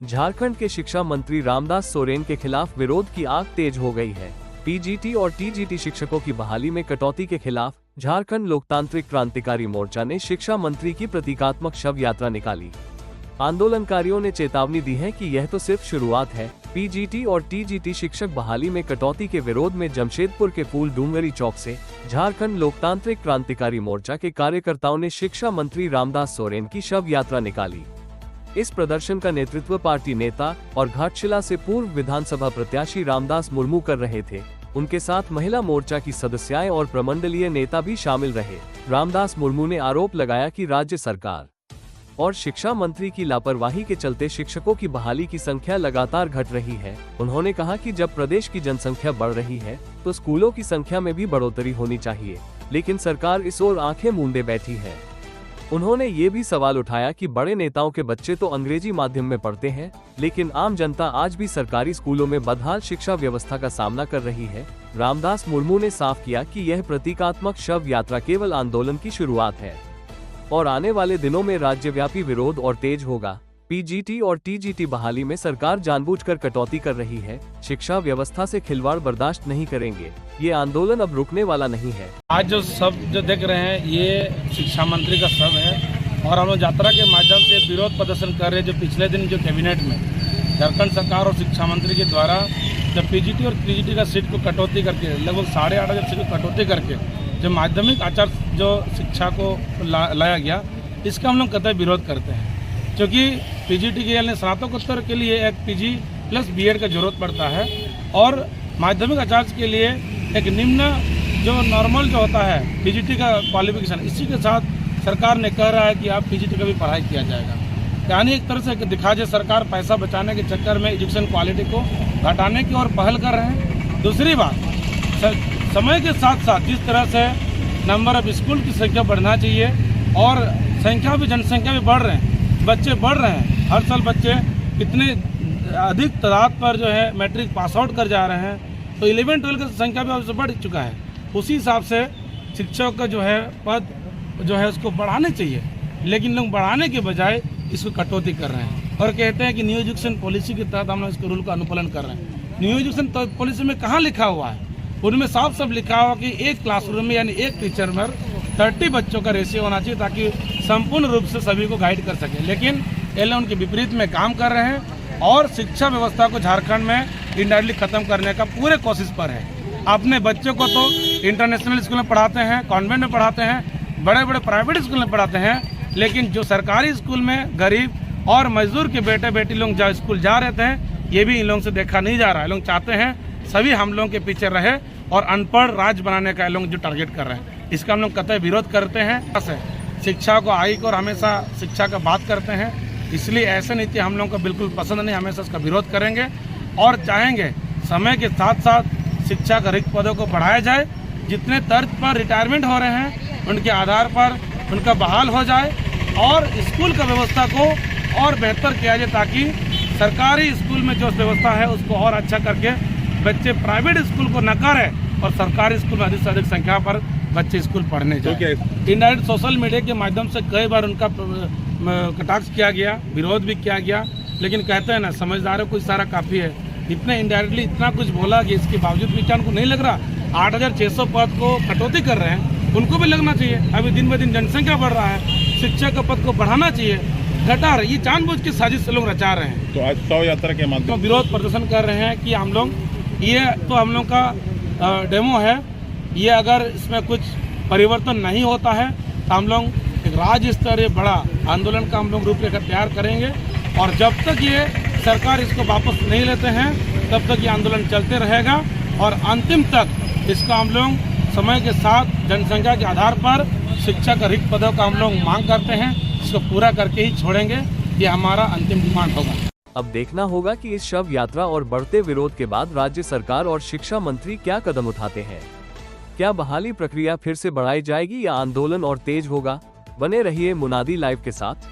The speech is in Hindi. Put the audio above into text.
झारखंड के शिक्षा मंत्री रामदास सोरेन के खिलाफ विरोध की आग तेज हो गई है। पीजीटी और टीजीटी शिक्षकों की बहाली में कटौती के खिलाफ झारखंड लोकतांत्रिक क्रांतिकारी मोर्चा ने शिक्षा मंत्री की प्रतीकात्मक शव यात्रा निकाली। आंदोलनकारियों ने चेतावनी दी है कि यह तो सिर्फ शुरुआत है। पीजीटी और टीजीटी शिक्षक बहाली में कटौती के विरोध में जमशेदपुर के फूल डूंगरी चौक से झारखंड लोकतांत्रिक क्रांतिकारी मोर्चा के कार्यकर्ताओं ने शिक्षा मंत्री रामदास सोरेन की शव यात्रा निकाली। इस प्रदर्शन का नेतृत्व पार्टी नेता और घाटशिला से पूर्व विधानसभा प्रत्याशी रामदास मुर्मू कर रहे थे। उनके साथ महिला मोर्चा की सदस्याएं और प्रमंडलीय नेता भी शामिल रहे। रामदास मुर्मू ने आरोप लगाया कि राज्य सरकार और शिक्षा मंत्री की लापरवाही के चलते शिक्षकों की बहाली की संख्या लगातार घट रही है। उन्होंने कहा कि जब प्रदेश की जनसंख्या बढ़ रही है तो स्कूलों की संख्या में भी बढ़ोतरी होनी चाहिए, लेकिन सरकार इस ओर आंखें मूंदे बैठी है। उन्होंने ये भी सवाल उठाया कि बड़े नेताओं के बच्चे तो अंग्रेजी माध्यम में पढ़ते हैं, लेकिन आम जनता आज भी सरकारी स्कूलों में बदहाल शिक्षा व्यवस्था का सामना कर रही है। रामदास मुर्मू ने साफ किया कि यह प्रतीकात्मक शव यात्रा केवल आंदोलन की शुरुआत है और आने वाले दिनों में राज्यव्यापी विरोध और तेज होगा। पीजीटी और टीजीटी बहाली में सरकार जानबूझकर कटौती कर रही है। शिक्षा व्यवस्था से खिलवाड़ बर्दाश्त नहीं करेंगे। ये आंदोलन अब रुकने वाला नहीं है। आज जो सब जो देख रहे हैं ये शिक्षा मंत्री का शव है और हम लोग यात्रा के माध्यम से विरोध प्रदर्शन कर रहे हैं। जो पिछले दिन जो कैबिनेट में झारखंड सरकार और शिक्षा मंत्री के द्वारा जब पीजीटी और टीजीटी का सीट को कटौती करके लगभग 8.5 सीट को कटौती करके जो माध्यमिक आचार जो शिक्षा को लाया गया, इसका हम लोग कतई विरोध करते हैं। क्योंकि पीजीटी के स्नातकोत्तर के लिए एक पीजी प्लस बीएड का जरूरत पड़ता है और माध्यमिक आचार्य के लिए एक निम्न जो नॉर्मल जो होता है पीजीटी का क्वालिफिकेशन, इसी के साथ सरकार ने कह रहा है कि आप पीजीटी का भी पढ़ाई किया जाएगा। यानी एक तरह से दिखा जाए सरकार पैसा बचाने के चक्कर में एजुकेशन क्वालिटी को घटाने की ओर पहल कर रहे हैं। दूसरी बात, समय के साथ साथ जिस तरह से नंबर ऑफ स्कूल की संख्या बढ़ना चाहिए और जनसंख्या भी बढ़ रहे हैं, बच्चे बढ़ रहे हैं। हर साल बच्चे कितने अधिक तादाद पर जो है मैट्रिक पास आउट कर जा रहे हैं, तो 11-12 की संख्या भी अब बढ़ चुका है। उसी हिसाब से शिक्षक का जो है पद जो है उसको बढ़ाने चाहिए, लेकिन लोग बढ़ाने के बजाय इसको कटौती कर रहे हैं और कहते हैं कि न्यू एजुकेशन पॉलिसी के तहत हम लोग इसके रूल का अनुपालन कर रहे हैं। न्यू एजुकेशन पॉलिसी में कहाँ लिखा हुआ है? उनमें साफ साफ लिखा हुआ कि एक क्लासरूम में यानी एक टीचर में 30 बच्चों का रेशियो होना चाहिए ताकि संपूर्ण रूप से सभी को गाइड कर सके। लेकिन ये लोग उनके विपरीत में काम कर रहे हैं और शिक्षा व्यवस्था को झारखंड में इंडायरेक्टली खत्म करने का पूरे कोशिश पर है। अपने बच्चों को तो इंटरनेशनल स्कूल में पढ़ाते हैं, कॉन्वेंट में पढ़ाते हैं, बड़े बड़े प्राइवेट स्कूल में पढ़ाते हैं, लेकिन जो सरकारी स्कूल में गरीब और मजदूर के बेटे बेटी लोग जो स्कूल जा रहे थे, ये भी इन लोगों से देखा नहीं जा रहा है। लोग चाहते हैं सभी हम लोगों के पीछे रहे और अनपढ़ राज्य बनाने का लोग जो टारगेट कर रहे हैं, इसका हम लोग कतई विरोध करते हैं। शिक्षा को हाईक और हमेशा शिक्षा का बात करते हैं, इसलिए ऐसे नीति हम लोगों को बिल्कुल पसंद नहीं। हमेशा इसका विरोध करेंगे और चाहेंगे समय के साथ साथ शिक्षा का रिक्त पदों को बढ़ाया जाए। जितने तर्ज पर रिटायरमेंट हो रहे हैं उनके आधार पर उनका बहाल हो जाए और स्कूल का व्यवस्था को और बेहतर किया जाए ताकि सरकारी स्कूल में जो व्यवस्था है उसको और अच्छा करके बच्चे प्राइवेट स्कूल को नकारें और सरकारी स्कूल में अधिक से अधिक संख्या पर बच्चे स्कूल पढ़ने जाए। इंडायरेक्ट सोशल मीडिया के माध्यम से कई बार उनका कटाक्ष किया गया, विरोध भी किया गया, लेकिन कहते हैं ना समझदारों को इशारा काफ़ी है। इतने इंडायरेक्टली इतना कुछ बोला कि इसके बावजूद भी उनको नहीं लग रहा। 8,600 पद को कटौती कर रहे हैं, उनको भी लगना चाहिए। अभी दिन ब दिन जनसंख्या बढ़ रहा है, शिक्षा का पद को बढ़ाना चाहिए, घटा रहे। ये जानबूझ के साजिश से लोग रचा रहे हैं। तो आज शव यात्रा के माध्यम तो विरोध प्रदर्शन कर रहे हैं कि हम लोग ये तो हम लोग का डेमो है, ये अगर इसमें कुछ परिवर्तन नहीं होता है तो हम लोग एक राज्य स्तरीय बड़ा आंदोलन का हम लोग रूपरेखा तैयार करेंगे और जब तक ये सरकार इसको वापस नहीं लेते हैं तब तक ये आंदोलन चलते रहेगा और अंतिम तक इसका हम लोग समय के साथ जनसंख्या के आधार पर शिक्षा का रिक्त पदों का हम लोग मांग करते हैं, इसको पूरा करके ही छोड़ेंगे। ये हमारा अंतिम डिमांड होगा। अब देखना होगा कि इस शव यात्रा और बढ़ते विरोध के बाद राज्य सरकार और शिक्षा मंत्री क्या कदम उठाते हैं। क्या बहाली प्रक्रिया फिर से बढ़ाई जाएगी या आंदोलन और तेज होगा? बने रहिए मुनादी लाइव के साथ।